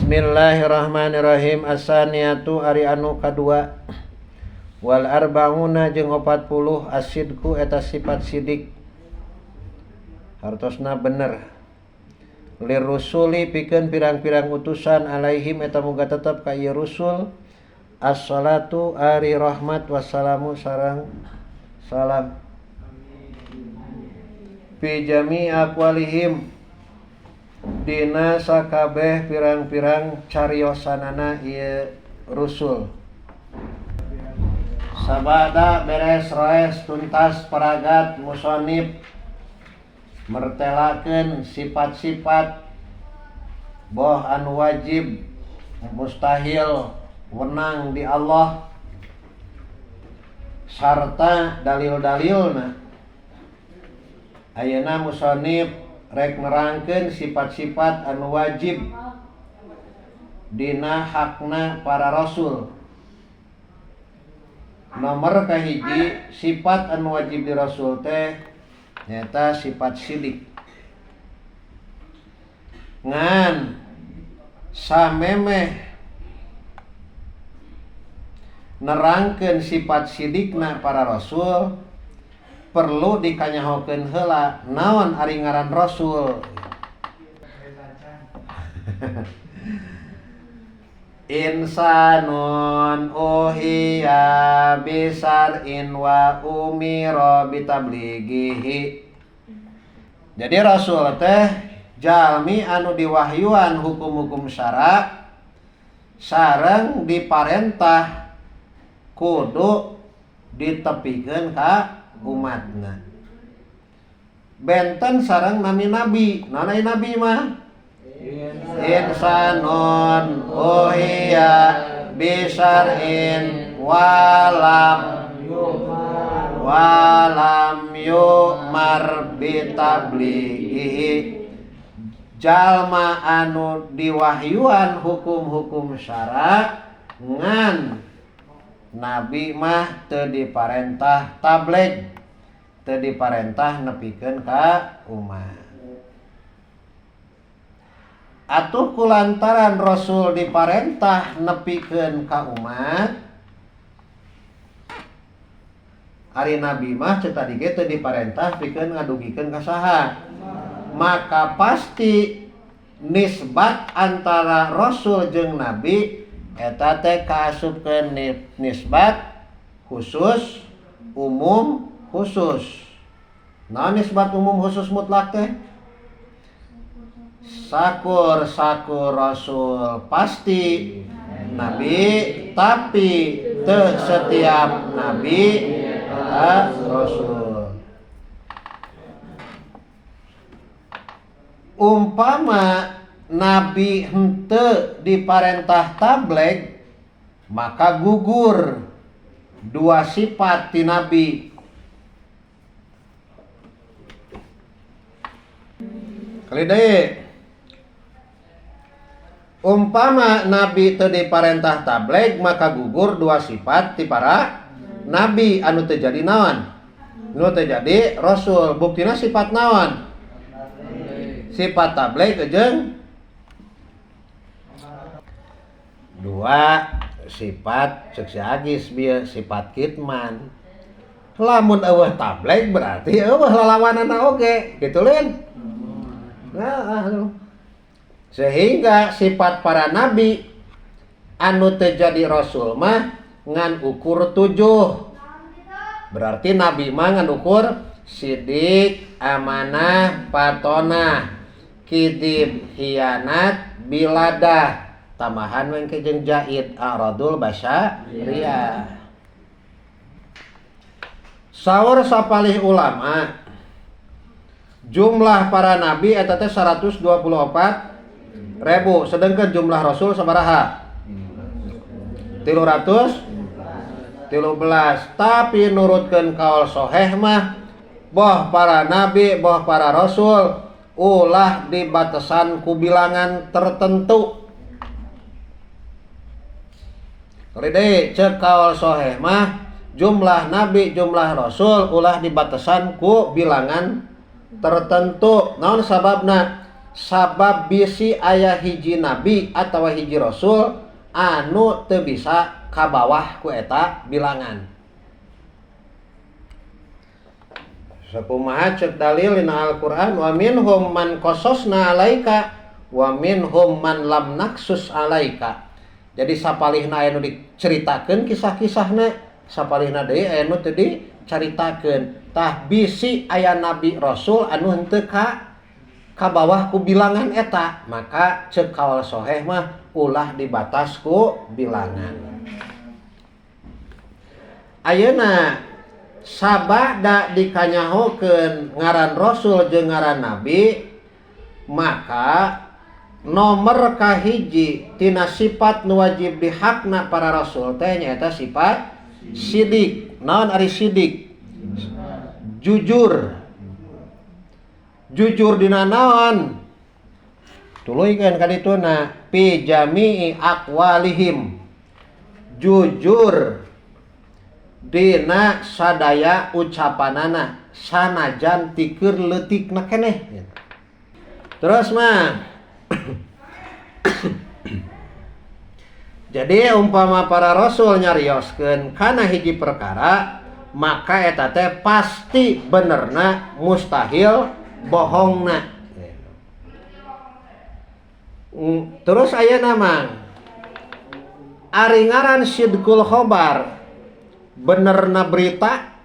Bismillahirrahmanirrahim. As-saniyatu ari anu kadua. Wal arbauna jeung 40 asidku eta sifat sidik. Hartosna bener. Lirrusuli pikeun pirang-pirang utusan alaihim eta muga tetep ka ieu rusul. As-salatu ari rahmat wassalamu sareng salam. Fi jami' aqwalihim dina sakabeh pirang-pirang cariosanana ieu rusul. Sabada beres roes tuntas paragat musonib mertelakeun sifat-sifat boh anu wajib mustahil wenang di Allah sarta dalil-dalilna. Ayeuna musonib rek nerangkeun sifat-sifat anu wajib dina hakna para rasul. Nomor kahiji sifat anu wajib di rasul teh nyata sifat sidik. Ngan samemeh nerangkeun sifat sidikna para rasul perlu dikanyahokeun heula naon ari ngaran rasul. Insanun uhiya bisar'in wa umira bitablighihi. Jadi rasul teh jalmi anu diwahyuan hukum-hukum syara sareng diparentah kudu ditepikeun ka umatna. Benten sareng nami nabi. Naon nabi mah? Insanun uhiya bisar'in walam yumar bitablighihi. Jalma anu diwahyuan hukum-hukum syara ngan nabi mah teu diparentah tabligh, teu diparentah nepikeun ka umat. Atuh kulantaran rasul diparentah nepikeun ka umat, ari nabi mah ceuk tadi ge teu diparentah pikeun ngadugikeun ka saha. Maka pasti nisbat antara rasul jeung nabi eta teh kaasupkeun nisbat khusus umum khusus. Naon nisbat umum khusus mutlak teh? Sakur rasul pasti nabi, tapi teu setiap nabi rasul. Umpama nabi henteu diparentah tabligh maka gugur dua sifat ti nabi. Kali deui umpama nabi teu diparentah tabligh maka gugur dua sifat ti para nabi anu teu jadi naon? Nu teu jadi rasul. Buktina sifat naon? Sifat tabligh jeung dua sifat ceuk si Agis bieu sifat kitman. Lamun eueuh tabligh berarti eueuh lalawanana oge, kitu lin. Sehingga sifat para nabi anu teu jadi rasul mah ngan ukur 7. Berarti nabi mah ngan ukur sidik, amanah, patonah, kidib, hianat, biladah, tamahan wengke jeung jaid, aradul basyariyah. Saur sapalih ulama jumlah para nabi eta teh 124.000, sedangkan jumlah rasul sabaraha? 313. Tapi nurutkeun kaul sahih mah boh para nabi, boh para rasul ulah dibatasan ku bilangan tertentu. Kali deui ceuk kaul sahih mah jumlah nabi, jumlah rasul ulah dibatasan ku bilangan tertentu. Naon sababna? sabab bisi aya hiji nabi atawa hiji rasul anu teu bisa ka bawah ku eta bilangan. Sakumaha cek dalil dina Al-Qur'an, wa minhum man qasasna alaika wa minhum man lam naksus alaika. Jadi sapalihna aya nu diceritakeun kisah-kisahna, sapalihna deui aya nu teu dicaritakeun. Tah bisi aya nabi rasul anu henteu ka bawah ku bilangan eta, maka cek kaul sahih mah ulah dibatas ku bilangan. Ayeuna sabada dikanyahokeun ngaran rasul jeung ngaran nabi, maka nomor kahiji tina sifat nu wajib dihakna para rasul teh nyaeta sifat sidik. Naon ari sidik? Jujur. Jujur dina naon? Tuluykeun ka dituna fi jami'i aqwalihim. Jujur dina sadaya ucapanana sanajan ti keur leutikna keneh. Terus mah jadi umpama para rasul nyarioskeun kana hiji perkara, maka eta teh pasti benerna mustahil bohongna. Terus aya nama ari ngaran sidqul khobar, benerna berita.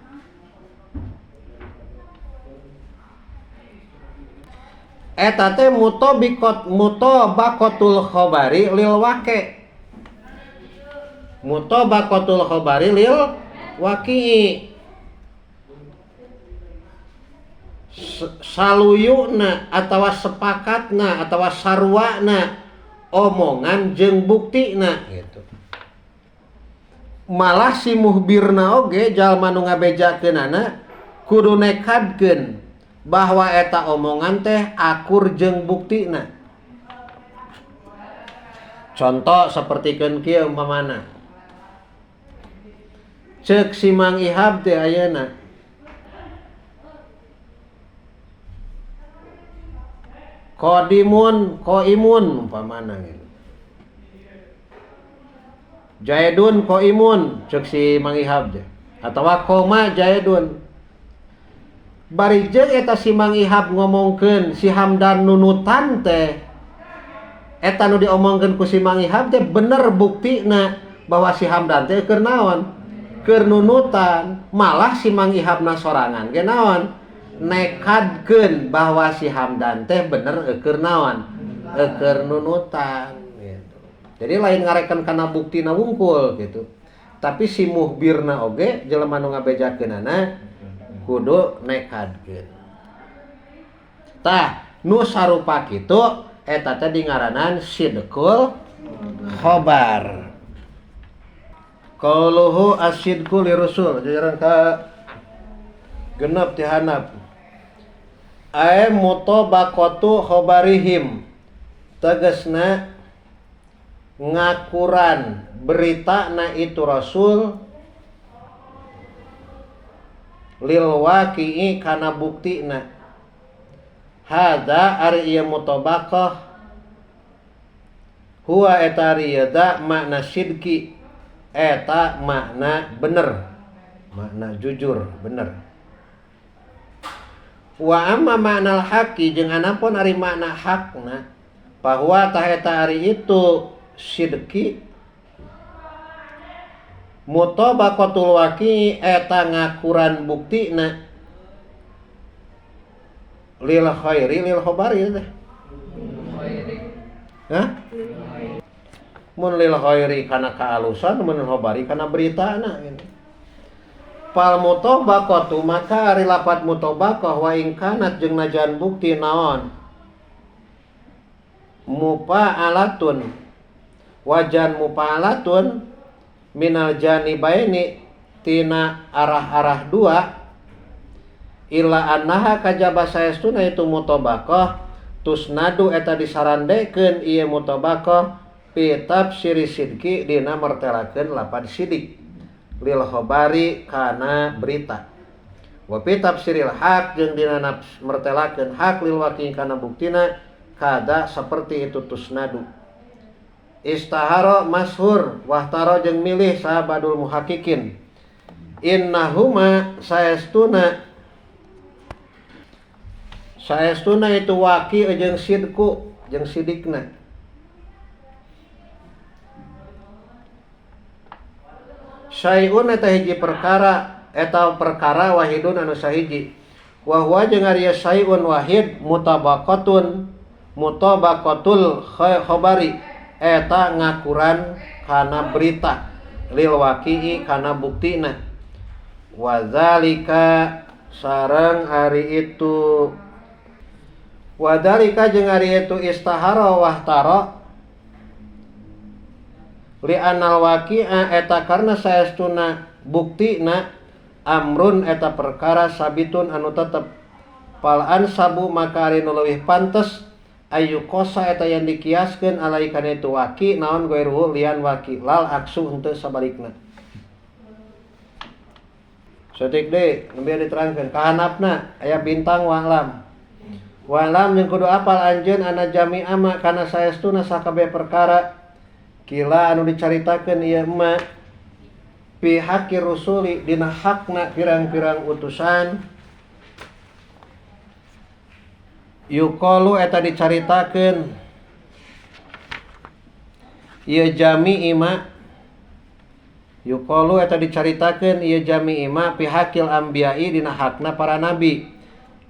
Eta teh mutobaqatul khobari lil waqi. Mutobaqatul khobari lil waqi. Saluyuna atawa sepakatna atawa sarwana omongan jeung buktina gitu. Malah si muhbirna oge jalma nu ngabejakeunana kudu nekadkeun bahwa eta omongan teh akur jeung buktina. Contoh sapertikeun kieu umpamana. Ceuk si Mang Ihab teh ayeuna koimun umpamana gitu. Jaidun koimun cek si Mang Ihab teh atawa koma Jaidun. Bari jeung eta si Mang Ihab ngomongkeun si Hamdan nunutan teh, eta nu diomongkeun ku si Mang Ihab teh bener buktina bahwa si Hamdan teh keur naon? Keur nunutan. Malah si Mang Ihabna sorangan ge naon? Nekadkeun bahwa si Hamdan teh bener keur naon? Keur nunutan gitu. Jadi lain ngarekan kana buktina wungkul gitu. Tapi si muhbirna oge jelema nu ngabejakeunana kudu nekadkeun. Tah nu sarupa kitu eta teh dingaranan sidqul khobar. Qauluhu asidqu li rasul jajaran ka genep ti hanap. Ai mutabaqatu khobarihim, tegasna ngakuran berita na itu rasul lil waqi'i kana buktina. Hada ari ieu mutabaqah huwa eta riyada makna sidqi, eta makna bener, makna jujur bener. Wa amma makna al-haqi jeung anapun ari makna hakna, bahwa tah eta ari itu sidqi mutabaqatul waqi eta ngakuran buktina lil khairi lil khabari teh. Hah? Mun lil khairi kana kaalusan, mun lil khabari kana beritana gitu. Fal mutabaqatu maka ari lapat mutabaqah wa in kanat jeung najan bukti naon? Mupa'alatun wajan mupa'alatun minal janibaini tina arah-arah dua illa annaha kajaba saestuna itu mutabaqah tusnadu eta disarandekeun ieu mutabaqah fi tafsiri sidqi dina martelakeun lapad sidik lil khabari kana berita wa fi tafsiril haq jeung dina martelakeun haq lil waqi kana buktina kada seperti itu tusnadu. Istaharo mashur wahtaro jeung milih sahabadul muhakikin. Innahuma saestuna itu waki jeung sidku jeung sidikna. Syai'un eta hiji perkara wahidun anu sahiji. Wa huwa jeung ari syai'un wahid mutabaqatul khabari eta ngakuran kana berita lil waqi'i kana buktina. Wa zalika sareng ari itu wadalika jeung ari itu istahara wahtara li anal waqi'a eta karna saestuna buktina amrun eta perkara sabitun anu tetep palan sabu maka ari nu leuwih pantes ayu kosa eta yang dikiaskeun alai kana itu waqi naon goiruhu lian waqi lal aksu henteu sabalikna. Satik deui nembe diterangkeun kahanapna aya bintang wa'lam. Wa'lam jeung kudu apal anjeun ana jami'a ma kana saestuna sakabeh perkara kila anu dicaritakeun ieu mah fi haqqi rusuli dina hakna pirang-pirang utusan yuqalu eta dicaritakeun ieu jami'i ma yuqalu eta dicaritakeun ieu jami'i ma fi haqqil anbiya'i dina hakna para nabi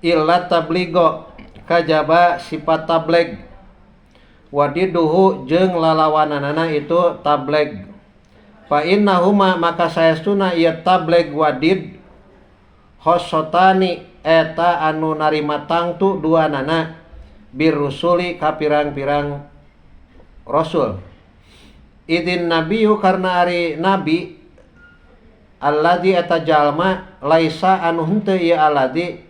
illa tabligo kajaba sifat tableg wadiduhu jeung lalawananana itu tableg fa innahuma maka saestuna ieu tableg wadid khossotani eta anu narima tangtu duanana birrusuli ka pirang-pirang rasul idin nabiyu karna ari nabi alladzi eta jalma laisa anu henteu ieu alladzi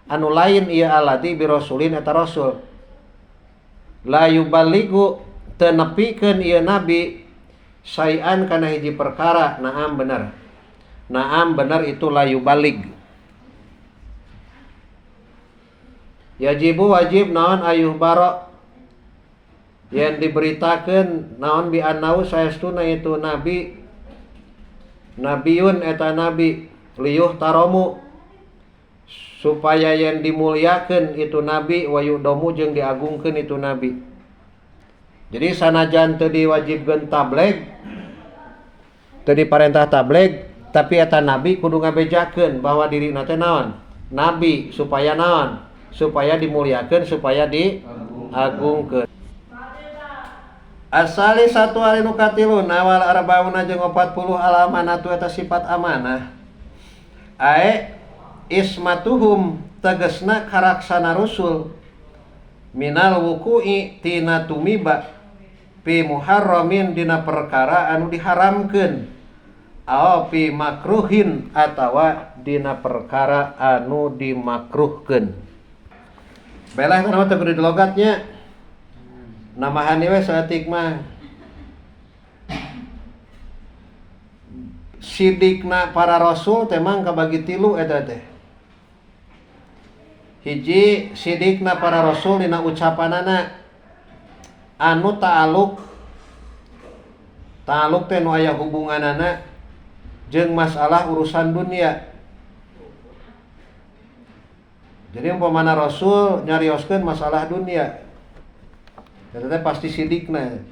anu lain ieu alladzi birasulin eta rasul la yuballigu teu nepikeun ieu nabi syai'an kana hiji perkara naam bener itu la yuballig. Yajibu wajib naon ayuh baro yang diberitakeun naon bi annau saestuna itu nabiun eta nabi liyuh taromu supaya yang dimuliakeun itu nabi wa yudomu jeung diagungkeun itu nabi. Jadi sanajan teu diwajibkeun tableg teu diparentah tableg tapi eta nabi kudu ngabejakeun bahwa dirina teh naon nabi supaya naon supaya dimuliakeun supaya diagungkeun. Asali satu ari nu katilun awal arbauna jeung 40 alamanatu eta sifat amanah. Ae ismatuhum tegesna karaksana rusul minal wuku'i tina tumiba fi muharramin dina perkara anu diharamkeun aw fi makruhin atawa dina perkara anu dimakruhkeun. Belah kana teh kudu logatnya. Namahan we saeutik mah sidikna para rasul teh mah kabagi 3 eta teh. Hiji sidikna para rasul dina ucapanana anu ta'aluk teh nu aya hubunganana jeung masalah urusan dunia. Jadi umpamana rasul nyarioskeun masalah dunia eta teh pasti sidikna.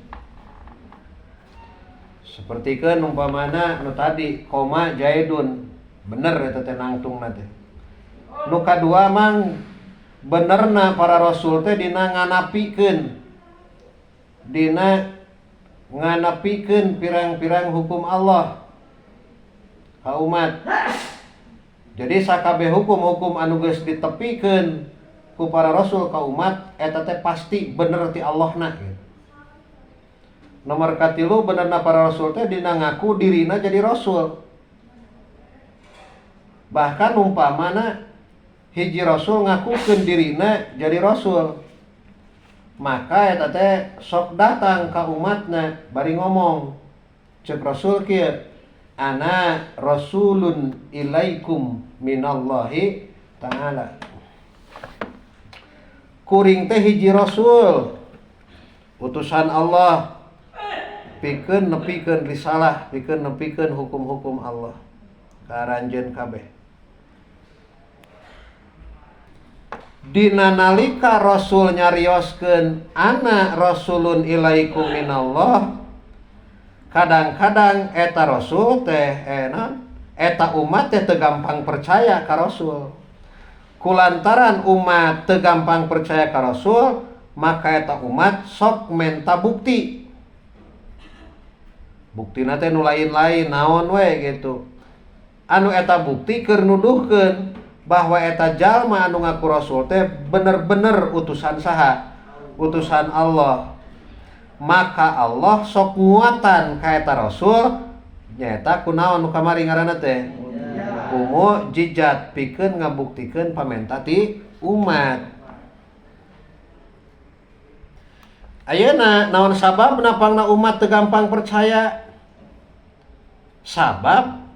Sapertikeun umpamana nu tadi koma jaidun bener eta teh nangtungna teh. Nu kadua mang benerna para rasul teh dina nganapikeun pirang-pirang hukum Allah ka umat. Jadi sakabeh hukum-hukum anu geus ditepikeun ku para rasul ka umat eta teh pasti bener ti Allahna. Nomor katilu benerna para rasul teh dina ngaku dirina jadi rasul. Bahkan umpamana hiji rasul ngakukeun dirina jadi rasul, maka eta teh sok datang ka umatna bari ngomong ceuk rasul kieu ana rasulun ilaikum minallahi ta'ala. kuring teh hiji rasul utusan Allah pikeun nepikeun risalah, pikeun nepikeun hukum-hukum Allah ka aranjeun kabeh. Dina nalika rasul nyarioskeun ana rasulun ilaikum minallah, kadang-kadang eta rasul teh eta umat teh teu gampang percaya ka rasul. Kulantaran umat teu gampang percaya ka rasul, maka eta umat sok menta bukti. Buktina teh nu lain-lain naon we gitu. Anu eta bukti keur nuduhkeun bahwa eta jalma anu ngaku rasul teh bener-bener utusan saha? Utusan Allah. Maka Allah sok nguatan ka eta rasul nyaeta kunaon nu kamari ngaranna teh? Mukjizat pikeun ngabuktikeun pamenta ti umat. Ayeuna naon sababna pangna umat teu gampang percaya? Sabab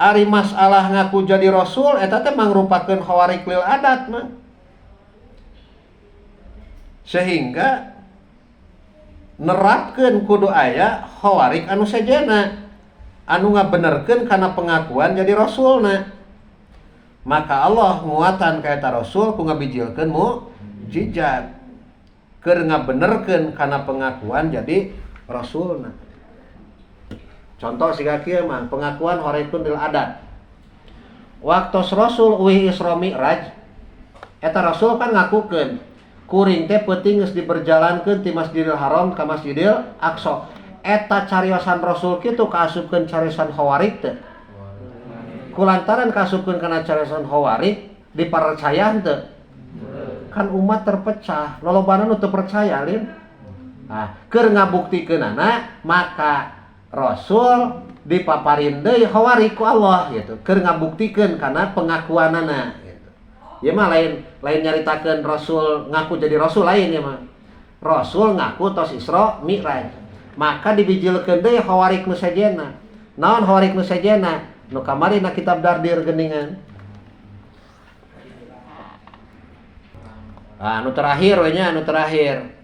ari masalah ngaku jadi rasul eta teh mangrupakeun khawarik lil adat mah. Sehingga nerapkeun kudu aya khawarik anu sejena anu ngabenerkeun kana pengakuan jadi rasulna. Maka Allah nguatan ka eta rasul ku ngabijilkeun mukjizat keur ngabenerkeun kana pengakuan jadi rasulna. Contoh siga kieu mah pengakuan horekun lil adat. Waktu rasul uih Isra Mi'raj eta rasul kan ngakukeun kuring teh peuting geus diperjalankeun ti Masjidil Haram ka Masjidil Aqsa. Eta cariosan rasul kitu kaasupkeun cariosan khawarik teu? Kulantaran kaasupkeun kana cariosan khawarik dipercayaan teu? Kan umat terpecah, lolobana nu teu percaya lin. Nah, keur ngabuktikeunana maka rasul dipaparin deui khawarik ku Allah gitu. Keur ngabuktikeun kana pengakuanana gitu. Ieu mah lain nyaritakeun rasul ngaku jadi rasul lain ya mah. Rasul ngaku tos Isra Mi'raj. Maka dibijilkeun deui khawarik nu sajena. Naon khawarik nu sajena? Nu kamari na kitab Dardir geuningan. Anu terakhir we nya, anu terakhir.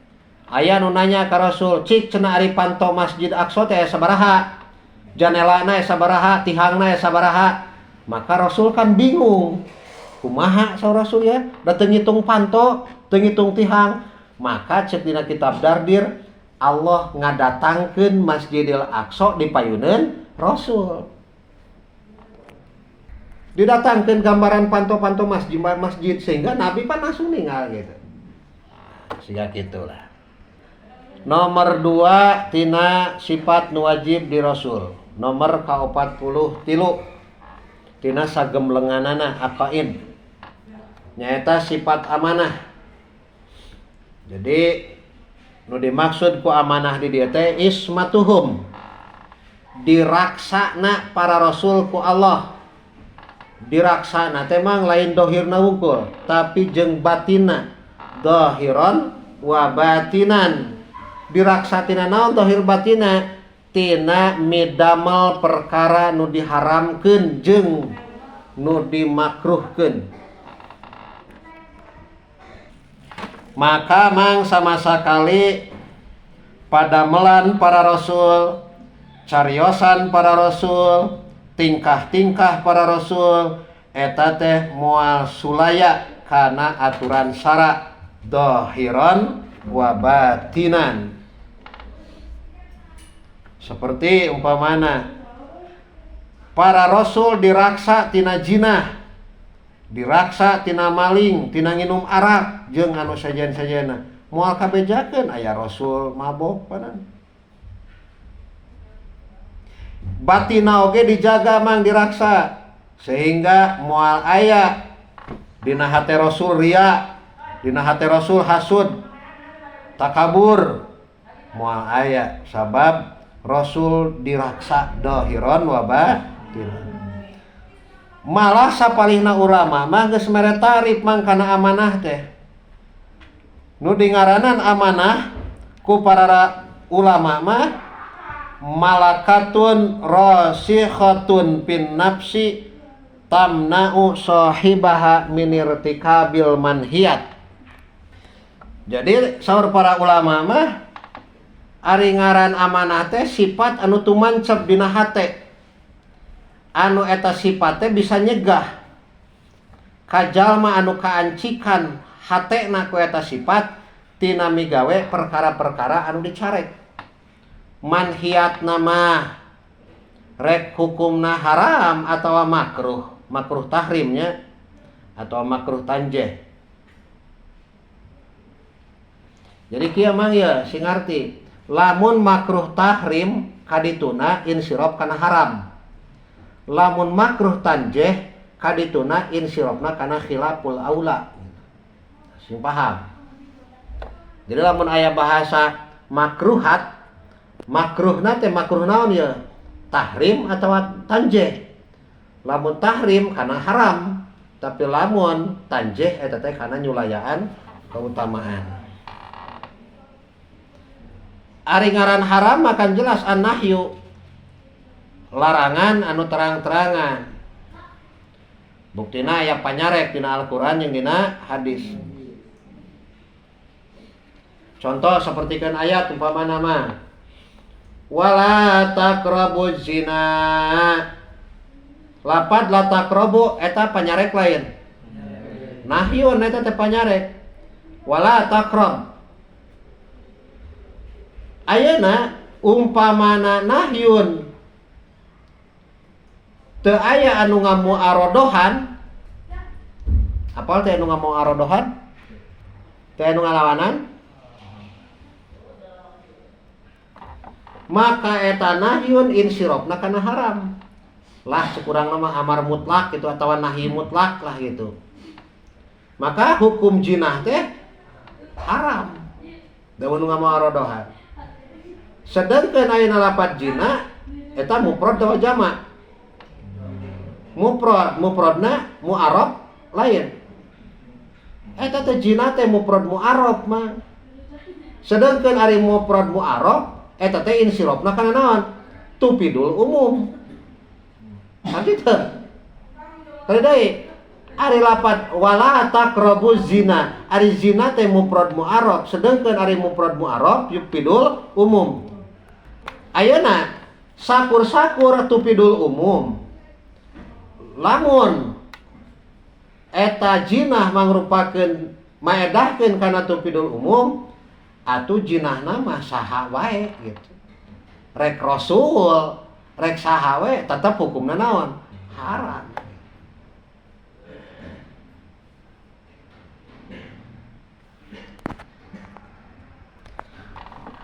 Aya nu nanya ka Rasul, "Cik cenah ari panto Masjid Aqsa teh sabaraha? Janelana sabaraha? Tihangna sabaraha?" Maka Rasul kan bingung. Kumaha saur Rasul ya? Da teu ngitung panto, teu ngitung tihang. Maka cek dina kitab Dardir, Allah ngadatangkeun Masjidil Aqsa dipayuneun Rasul. Didatangkeun gambaran panto-panto masjid sehingga Nabi pan langsung ninggal gitu. Siga kitulah. Nomor 2 tina sifat nu wajib di Rasul. Nomor ka-43 tina sagemlenganana aqaid. Nyaeta sifat amanah. Jadi nu dimaksud ku amanah di dieu teh ismatuhum. Diraksana para rasul ku Allah. Diraksana teh mang lain dohirna wungkul, tapi jeung batinna. Dohiron wa batinan. Diraksatina naon dohir batina? Tina midamel perkara nu diharamkeun jeung nu dimakruhkeun. Maka mang sama sakali padamelan para rasul, cariosan para rasul, tingkah-tingkah para rasul eta teh moal sulaya kana aturan syara dohiron wa batinan. Seperti umpamana para rasul diraksa tina jinah, diraksa tina maling, tina nginum arak jeung anu sajen-sajena. Moal kabejakeun aya rasul mabok panan. Batina oge dijaga mang diraksa sehingga moal aya dina hate rasul ria, dina hate rasul hasud, takabur, moal aya sabab rasul diraksa dohiron wa batinan. Malah sapalihna ulama mah geus mere tarif mang kana amanah teh. Nu dingaranan amanah ku para ulama mah malakatun rasikhatun fin nafsi tamna'u sahibaha min irtikabil manhiyat. Jadi saur para ulama mah ari ngaran amanah teh sifat anu tumancep dina hate. Anu eta sifat teh bisa nyegah ka jalma anu kaancikan hatena ku eta sifat tina migawe perkara-perkara anu dicarek. Manhiatna mah rek hukumna haram atawa makruh tahrimnya atau makruh tanjih. Jadi kieu mah ya sing ngarti lamun makruh tahrim kadituna insirop kana haram. Lamun makruh tanjih kadituna insirofna kana khilaful aula. Sing paham. Jadi lamun aya bahasa makruhat, makruhna teh makruh naon ya? Tahrim atawa tanjih. Lamun tahrim kana haram, tapi lamun tanjih eta teh kana nyulayaan keutamaan. Ari ngaran haram makan jelas an-nahyu, larangan anu terang-terangan. Buktina aya panyarek dina Al-Qur'an jeung dina hadis. Contoh sapertikeun ayat umpamana mah wala taqrabuz zina. Lapad la taqrabu eta panyarek lain. Nahyun eta teh panyarek. Wala taqrab. Ayeuna umpamana nahyun teu aya anu ngamuarodohan. Apal teh anu ngamuarodohan? Teh anu ngalawanan? Maka eta nahyun insirofna kana haram. Lah sekurang nama amar mutlak gitu atau nahi mutlak lah gitu. Maka hukum jinah teh haram. Daun ngamuarodohan. Sedangkan ayeuna lapat jina eta mufrad atawa jamak. Mufradna mu'arab lain. Eta teh jina teh mufrad mu'arab mah. Sedangkan ari mufrad mu'arab eta teh insirofna kana naon? Tupidul umum. Gitu. Tadi deui ari lapat wala taqrabuz zina. Ari zina teh mufrad mu'arab, sedangkan ari mufrad mu'arab yupidul umum. Ayeuna sakur-sakur tupidul umum. Lamun eta jinah mangrupakeun maedahkeun kana tupidul umum, atuh jinahna mah saha wae gitu. Rek rasul, rek saha wae tetep hukumna naon? Haram.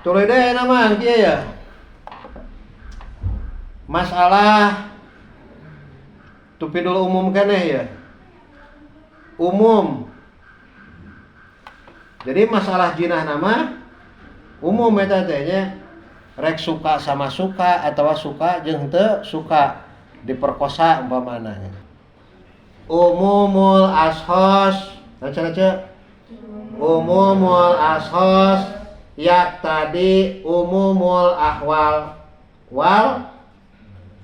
Tuluy deui nama kieu ya. Masalah tupidul umum keneh ya. Umum. Jadi masalah jinah nama umum eta teh nya rek suka sama suka atawa suka jeung teu suka diperkosa umpamana. Umumul ashos, baca-baca. Umumul ashos yak tadi umumul ahwal wal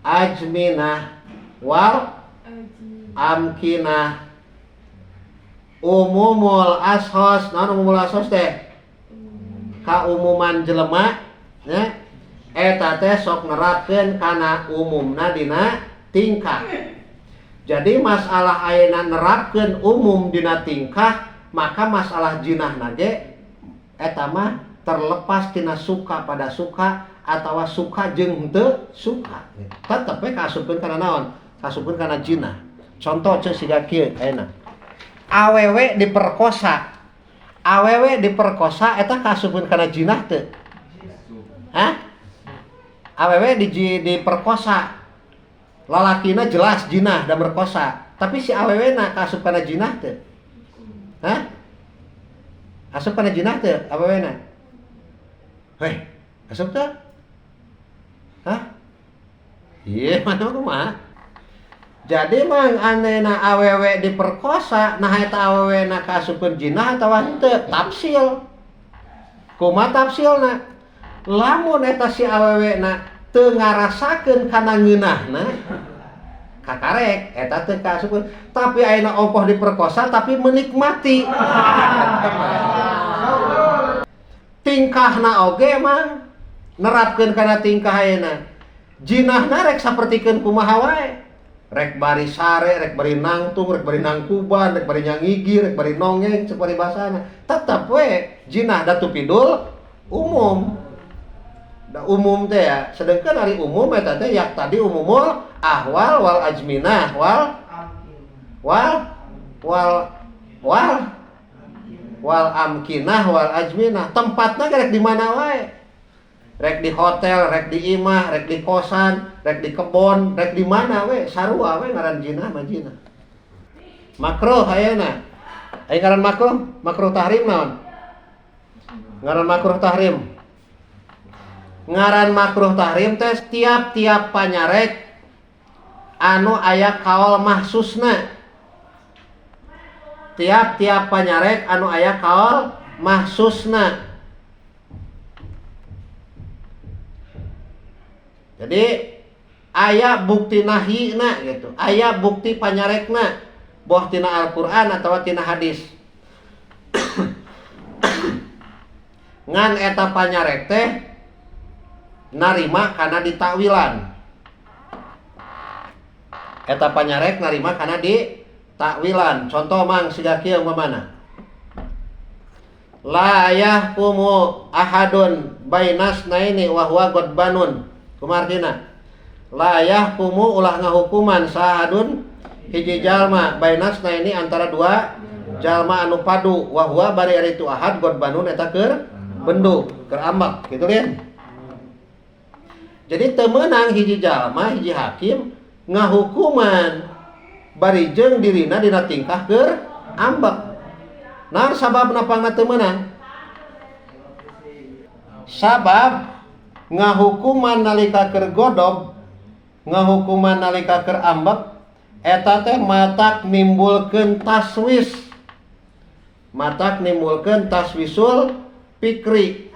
ajminah wal amkinah. Umumul ashos, naon umumul ashos teh? Kaumuman jelema nya eta teh sok nerapkeun kana umumna dina tingkah. Jadi masalah ayeuna nerapkeun umum dina tingkah, maka masalah jinahna ge eta mah terlepas tina suka pada suka atawa suka jeung teu suka. Tetep we kaasupkeun kana naon? Kaasupkeun kana jinah. Contoh ceuk siga kieu ayeuna. Awewe diperkosa. Awewe diperkosa eta kaasupkeun kana jinah teu? Hah? Awewe diperkosa. Lalakina jelas jinah dan berkosa. Tapi si awewena kaasup kana jinah teu? Hah? Asup kana jinah teu awewena? Heh, asup teu? Hah? Ieu mana kumaha? Jadi mang anena awewe diperkosa, nah eta awewena kaasupkeun jinah atawa henteu? Tafsil. Kumaha tafsilna? Lamun eta si awewena teu ngarasakeun kana ngeunahna, kakarek eta teu kaasupkeun. Tapi ayeuna ongkoh diperkosa tapi menikmati. tingkahna oge mang nerapkeun kana tingkah ayeuna. Jinahna rek sapertikeun kumaha wae. Rek bari sare, rek bari nangtung, rek bari nangkuban, rek bari nyangigi, rek bari nongeng saperti basana. Tetep we jinah da tupidul umum. Da umum teh ya, sedangkan ari umum eta teh yak tadi umumul ahwal wal ajminah wal amkinah wal ajminah. Tempatna rek di mana wae. Rek di hotel, rek di imah, rek di kosan, rek di kebon, rek di mana we, sarua we ngaran jinah mah jinah. Makruh ayeuna. Aya ngaran makruh tahrim naon? Ngaran makruh tahrim. Ngaran makruh tahrim teh tiap-tiap panyarek anu aya kaol mahsusna. Tiap-tiap panyarek anu aya kaol mahsusna. Jadi aya bukti nahina gitu, aya bukti panyarekna boh tina Al-Qur'an atawa tina hadis. Ngan eta panyarek teh narima kana ditakwilan. Eta panyarek narima kana ditakwilan. Contoh mang siga kieu umpamana. La yahkumu ahadun bainasnaini wa huwa ghadbanun. Kumaha artina? La yahkumu ulah ngahukuman sahadun hiji jalma bainasnaini antara dua jalma anu padu wa huwa bari ari itu ahad ghadbanun eta keur benduk, keur ambak kitu lian. Jadi teu meunang hiji jalma, hiji hakim ngahukuman bari jeung dirina dina tingkah keur ambek. Naon sababna pangna teu meunang? Sabab ngahukuman nalika keur godob, ngahukuman nalika keur ambek eta teh matak nimbulkeun taswis. Matak nimbulkeun taswisul pikri.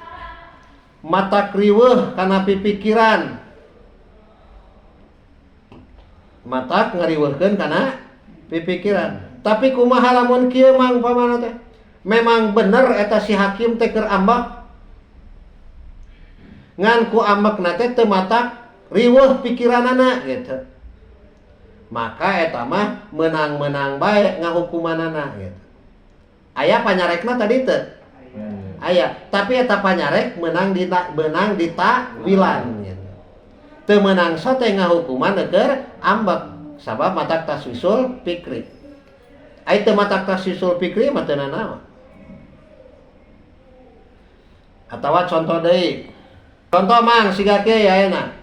Matak riweuh kana pipikiran. Matak ngariweuhkeun kana pipikiran. Tapi kumaha lamun kieu mang pamana teh? Memang bener eta si hakim teh keur ambak. Ngan ku ambekna teh teu matak riweuh pikiranana gitu. Maka eta mah menang-menang bae ngahukumanana gitu. Aya panyarekna tadi teu? Aya, tapi eta panyarek menang ditakwilan gitu. Teu meunang sote ngahukuman keur ambek sabab matak taswisul fikri. Ai teu matak taswisul fikri mah teu naon. Atawa contoh deui. Contoh mang siga kieu ayeuna.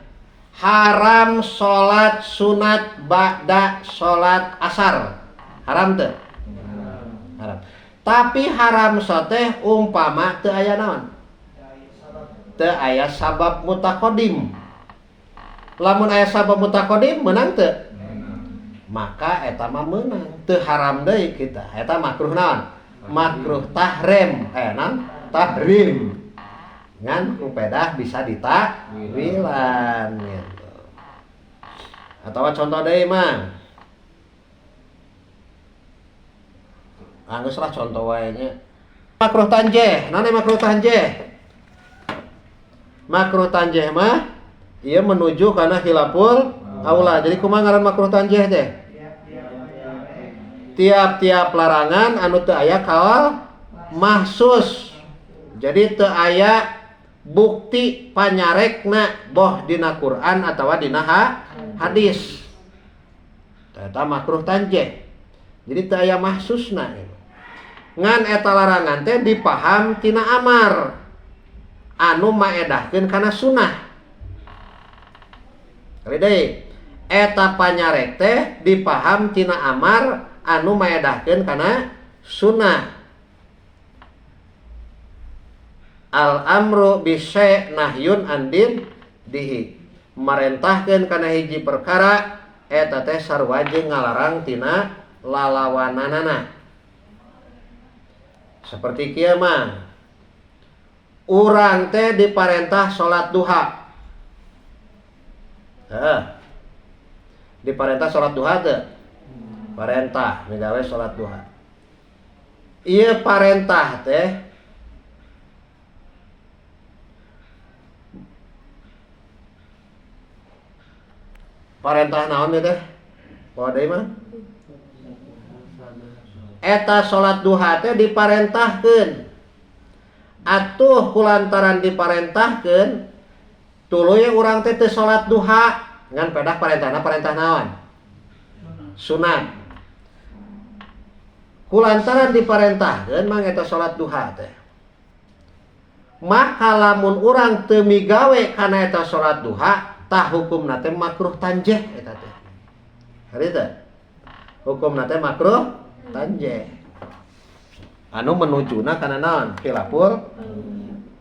Haram salat sunat ba'da salat asar. Haram teu? Haram. Tapi haram teh umpama teu aya naon? Teu aya sabab mutaqaddim. Lamun aya sabab mutaqaddim meunang teu? Maka eta mah meunang. Teu haram deui kita. Eta makruh naon? Makruh tahrim. Naon? Tahrim. Ngan kupedah bisa ditakwilan gitu. Atawa contoh deui mah. Anggeus lah contoh wae nya. Makruh tanjih, naon makruh tanjih? Makruh tanjih mah ieu menuju kana khilaful aula. Jadi kumaha ngaran makruh tanjih teh? Tiap-tiap larangan anu teu aya kaol mahsus. Jadi teu aya bukti panyarekna boh dina Quran atawa dina hadis. Eta makruh tanjih. Jadi teu aya mahsusna. Ngan eta larangan teh dipaham tina amar anu maedahkeun kana sunnah. Kali deui, eta panyarek teh dipaham tina amar anu maedahkeun kana sunnah. Al amru bisyai' nahyun andin dihi. Marentahkeun kana hiji perkara eta teh sarua jeung ngalarang tina lalawananana. Seperti kieu mah. Urang teh diparentah salat duha. Diparentah salat duha teu? Parentah migawe salat duha. Ieu parentah teh Parentah naon teh? Poe deui mah. Eta salat duha teh diparentahkeun. Atuh kulantaran diparentahkeun, tuluy urang teh teu salat duha, ngan pedah parentahna parentah naon? Sunat. Kulantaran diparentahkeun mang eta salat duha teh. Maka lamun urang teu migawe kana eta salat duha, tah hukumna teh makruh tanjih eta teh. Harita. Hukumna teh makruh tanjih. Anu menujuna kana naon? Khilaful.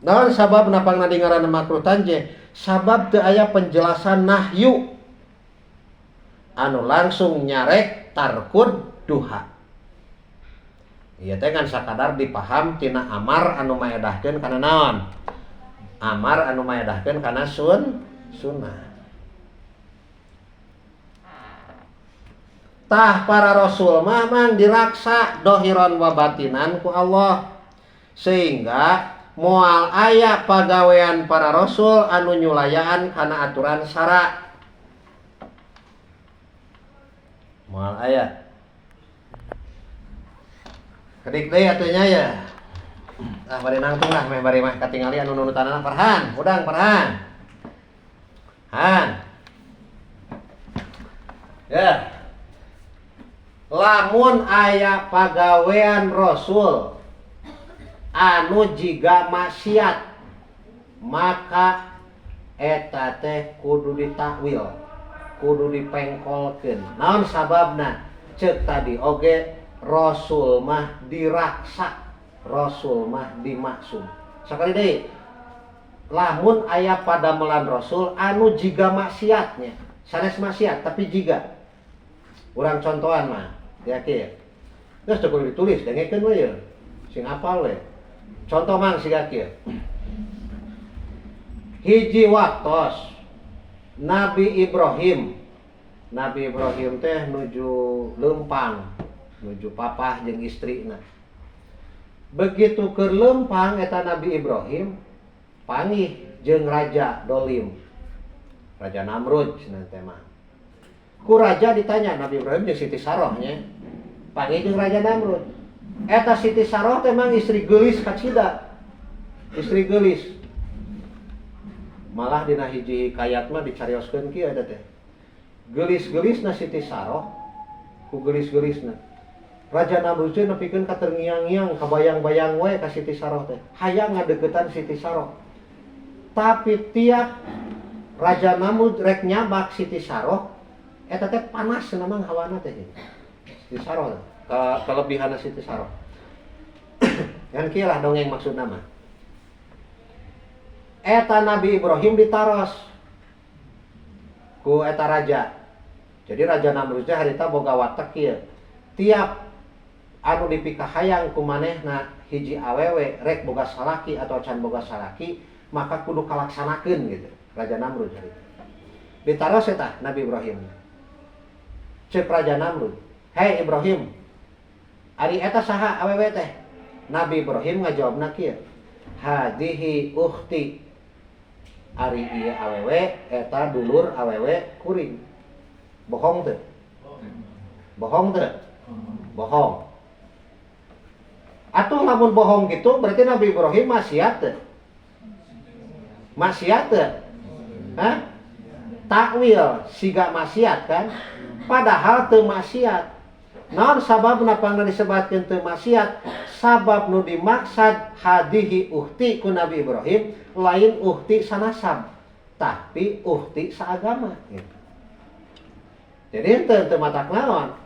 Naon sabab napangna ngaranna makruh tanjih? Sabab teu aya penjelasan nahyu anu langsung nyarek tarkud duha. Ieu teh ngan sakadar dipaham tina amar anu maedahkeun kana naon? Amar anu maedahkeun kana sunnah. Tah para rasul mah mang diraksa dohiron wa batinan ku Allah, sehingga moal aya pagawean para rasul anu nyulayaan kana aturan syara. Moal aya kedik deui atuh nya ya. Bari nangtung lah meh bari mah katingali anu nunutanana Farhan, udang Farhan. Han. Ya. Lamun aya pagawean rasul anu jiga maksiat, maka eta teh kudu ditakwil, kudu dipengkolkeun. Naon sababna? Ceuk tadi oge rasul mah diraksa, rasul mah dimaksum. Sakali deui, lamun aya padamelan rasul anu jiga maksiatnya, sanes maksiat tapi jiga. Urang contohan mah ya kieu. Geus teu kudu ditulis, dengekeun we ye. Sing hafal we. Contoh mang siga kieu. Hiji waktos Nabi Ibrahim teh nuju leumpang, nuju papah jeung istrina. Begitu keur leumpang eta Nabi Ibrahim panggih jeung Raja Dolim, Raja Namrud cenah teh mah. Ku raja ditanya Nabi Ibrahim jeung Siti Saroh nya, panggih jeung Raja Namrud. Eta Siti Saroh teh mang istri geulis kacida, istri geulis. Malah dina hiji kayat mah dicarioskeun kieu eta teh. Geulis-geulisna Siti Saroh ku geulis-geulisna. Raja Namrud teh nepikeun ka terngiang-ngiang, kabayang-bayang we ka Siti Saroh teh. Hayang ngadeuketan Siti Saroh. Tapi tiap Raja Namrud rek nyabak Siti Saroh, eta teh panas memang hawana teh. Siti Saroh kelebihanna Siti Saroh. Kan kieu lah dongeng maksudna mah. Eta Nabi Ibrahim ditaros ku eta raja. Jadi Raja Namrud teh harita boga watek kieu. Tiap anu dipikahayang ku manehna hiji awewe rek boga salaki atau can boga salaki, maka kudu kalaksanakeun gitu. Raja Namrud harita. Ditaros eta Nabi Ibrahim. Ceuk Raja Namrud, "Hei Ibrahim, ari eta saha awewe teh?" Nabi Ibrahim ngajawabna kieu, "Hadihi ukhti." Ari ieu awewe eta dulur awewe kuring. Bohong teu? Bohong teu? Bohong. Atuh lamun bohong gitu berarti Nabi Ibrahim maksiat teu? Maksiat teu? Hah? Takwil siga maksiat kan? Padahal teu maksiat. Naon sababna pangna disebatkeun teu maksiat? Sabab nu dimaksad hadihi uhti ku Nabi Ibrahim lain uhti sanasab, tapi uhti saagama gitu. Jadi teu matak naon?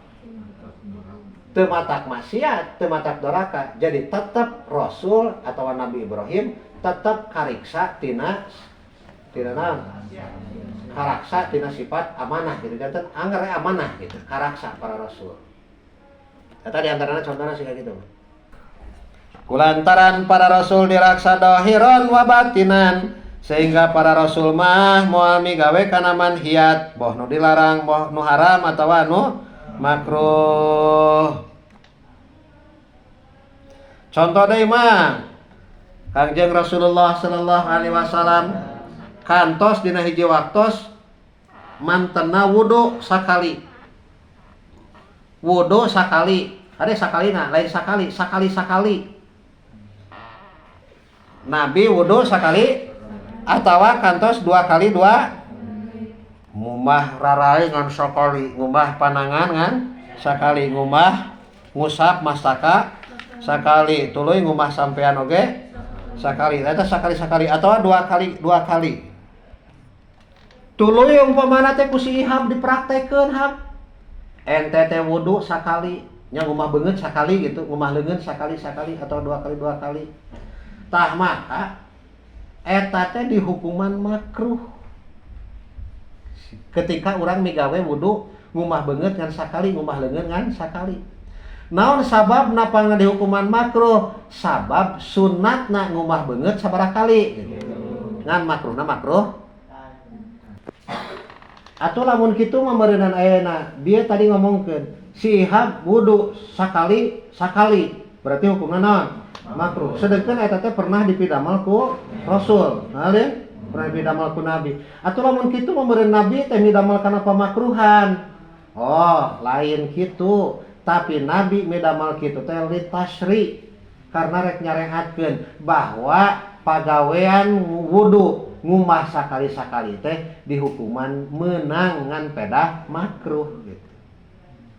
Teu matak maksiat, teu matak doraka. Jadi tetap Rasul atau Nabi Ibrahim tetap kariksa tina naon? Karaksa tina sifat amanah gitu. Janten angger amanah gitu, karaksa para rasul. Eta di antarana contohna sih kayak gitu. Kulantaran para rasul diraksa dohiron wa batinan, sehingga para rasul mah moal migawe kana manhiat, boh nu dilarang, boh nu haram atawa nu makruh. Contoh deui mah Kangjeng Rasulullah sallallahu alaihi wasallam kantos dina hiji waktos mantena wudu sakali. Wudu sakali. Ada sakalina, lain sakali. Nabi wudu sakali atawa kantos 2 kali 2. Ngumah rarai ngan sakali, ngumah panangan ngan sakali, ngumah ngusap mastaka sakali, tuluy ngumah sampean oge sakali. Eta sakali atawa 2 kali. Tuluy umpamana teh ku si Ihab dipraktekeun hab. Ente teh wudu sakali, nya ngumah beungeut sakali gitu, ngumah leungeun sakali atau 2 kali. Tah maka eta teh dihukuman makruh. Ketika orang migawe wudu ngumah beungeut ngan sakali, ngumah leungeun ngan sakali. Naon sababna pang dihukuman makruh? Sabab sunatna ngumah beungeut sabaraha kali gitu. Ngan makruhna makruh. Atuh lamun kitu mah meureunana ayeuna, dia tadi ngomongkeun si Ihab wudu sakali, berarti hukumna naon? Makruh. Sedangkan eta teh pernah dipidamel ku Rasul. Hale? Pernah dipidamel ku Nabi. Atuh lamun kitu meureun Nabi teh midamel kana pamakruhan. Oh, lain kitu. Tapi Nabi midamel kitu teh litasri. Karena rek nyarehatkeun bahwa pagawean wudu ngumah sakali teh dihukuman meunang ngan pedah makruh gitu.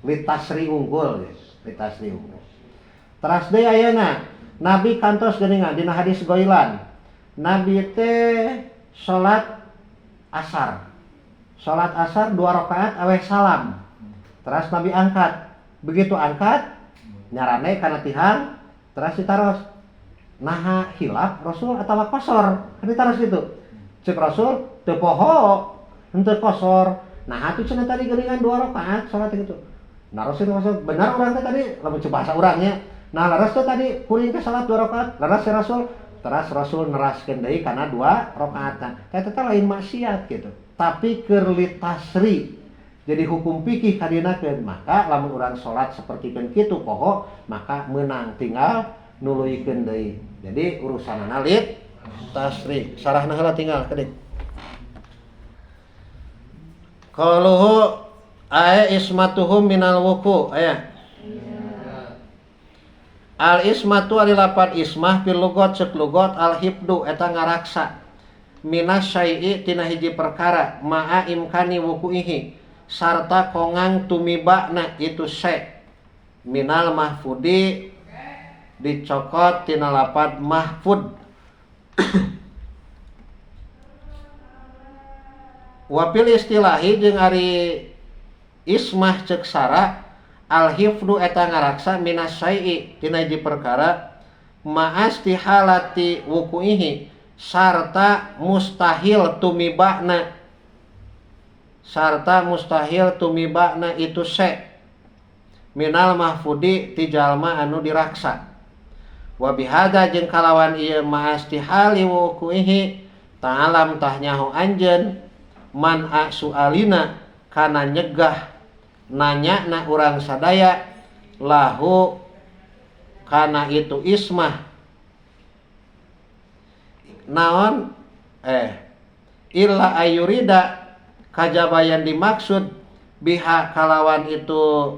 Litasri unggul gitu. Litasri unggul. Teras deui ayeuna Nabi kantos geuningan dina hadis Goilan. Nabi teh salat asar 2 rakaat aweh salam. Teras Nabi angkat. Begitu angkat nyarane kana tihang teras ditaros. Naha hilaf Rasul atawa kosor. Kan ditaros gitu. Cek Rasul teu poho, henteu kosor. Nah atuh cenah tadi geuningan 2 rakaat salat gitu. Nah Rasul benar urang teh tadi lamun bahasa urangnya. Nah laras tuh tadi kuring ke salat 2 rakaat, laras si Rasul, teras Rasul neraskeun deui kana 2 rakaatan. Eta teh lain maksiat gitu. Tapi keur litasri. Jadi hukum fikih kadinakeun, maka lamun urang salat sapertikeun kitu poho, maka meunang tinggal nuluykeun deui. Jadi urusanana litasri. Sarahna heula tinggal kedik. Qaluhu ay ismatuhum minal wuku aya. Al ismatu ari lapan ismah fil lugat ceuk lugat al hibdu eta ngaraksa minas syai'i tina hiji perkara ma'a imkani wuku'ihi sarta kongang tumibana itu sy minal mahfudi dicokot tina lapan mahfud. Wapil istilahi jeung ari ismah ceuk sara al hifdu eta ngaraksa minas syai'i tina hiji perkara ma'astihalati wuku'ihi sarta mustahil tumibana itu se minal mahfudi ti jalma anu diraksa. Wa bihada jeung kalawan ieu ma'astihali wuku'ihi ta'alam tah nyaho anjeun man'a sualina kana nyegah nanya na urang sadaya lahu kana itu ismah naon illa ayurida kajabayan dimaksud biha kalawan itu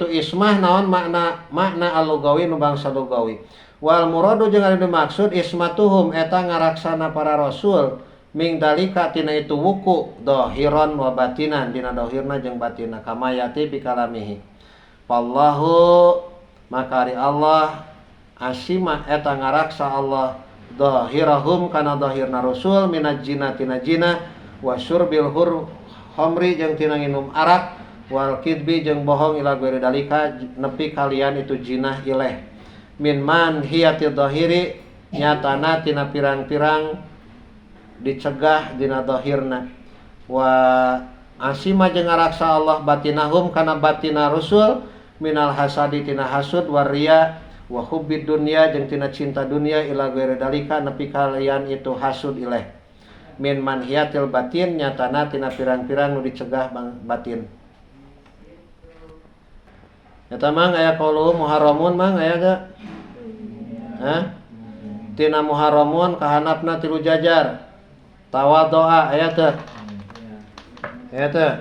ismah naon makna al-lugawi nu bangsa lugawi. Wal muradu jeung anu dimaksud ismatuhum eta ngaraksana para rasul ming dalika tina itu wuku dhahiran wa batinan dina dhahirna jeung batinna kamayati bi kalamihi. Wallahu maka ari Allah asima eta ngaraksa Allah dhahirahum kana dhahirna rasul minaj jinna tina jinna wa syurbil khamri jeung tina nginum arak wal kidbi jeung bohong ila ghairi dalika nepi kalian itu jinah ileh. Min man hiyati dhahiri nyatana tina pirang-pirang dicegah dina dhahirna wa asima jeung ngaraksa Allah batinahum kana batina rasul minal hasadi tina hasud waria wa hubbid dunya jeung tina cinta dunia ila ghairi dalika nepi kalian itu hasud ileh. Min man hiyatil batin nyatana tina pirang-pirang nu dicegah batin. Eta mang aya qaulu muharramun mang aya da Tina muharramun kahanapna 3 jajar. Tawadoa aya teu? Aya teu?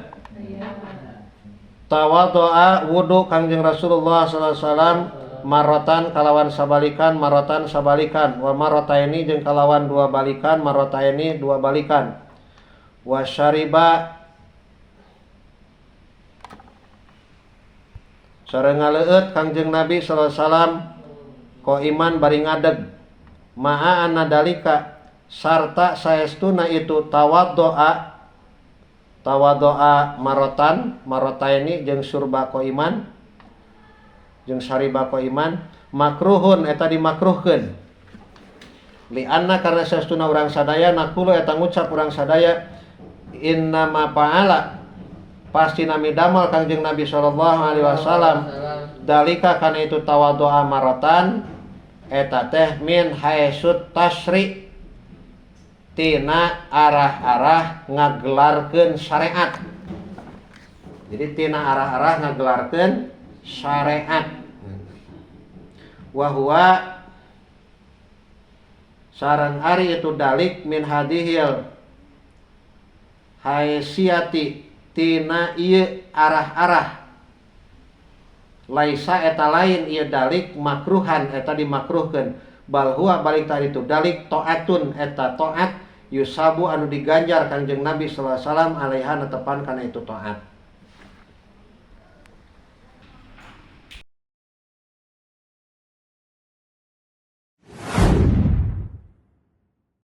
Tawadoa wudu Kangjeng Rasulullah sallallahu alaihi wasallam marotan kalawan sabalikan marotan sabalikan wa marotaini jeung kalawan 2 balikan marotaini 2 balikan wa syariba sareng ngaleut Kangjeng Nabi sallallahu alaihi wasallam qaiman bari ngadeg ma'a anadalika sarta saestuna itu tawaddoa marotan marotaini jeung surba qaiman jeung syariba qaiman makruhun eta dimakruhkeun li anna karna saestuna urang sadaya nakulu eta ngucap urang sadaya inna ma fa'ala pasti nami damal Kangjeng Nabi sallallahu alaihi wasallam dalika kana itu tawaddoa marotan eta teh min haisut tasri tina arah-arah ngagelarkeun syariat. Jadi tina arah-arah ngagelarkeun syariat. Wa huwa sareng ari itu dalik min hadihil haisiati tina ieu arah-arah laisa eta lain ieu dalik makruhan eta dimakruhkeun bal huwa balik tadi itu dalik taatun eta taat yusabu anu diganjar Kangjeng Nabi sallallahu alaihi wasallam alaiha netepan kana itu taat.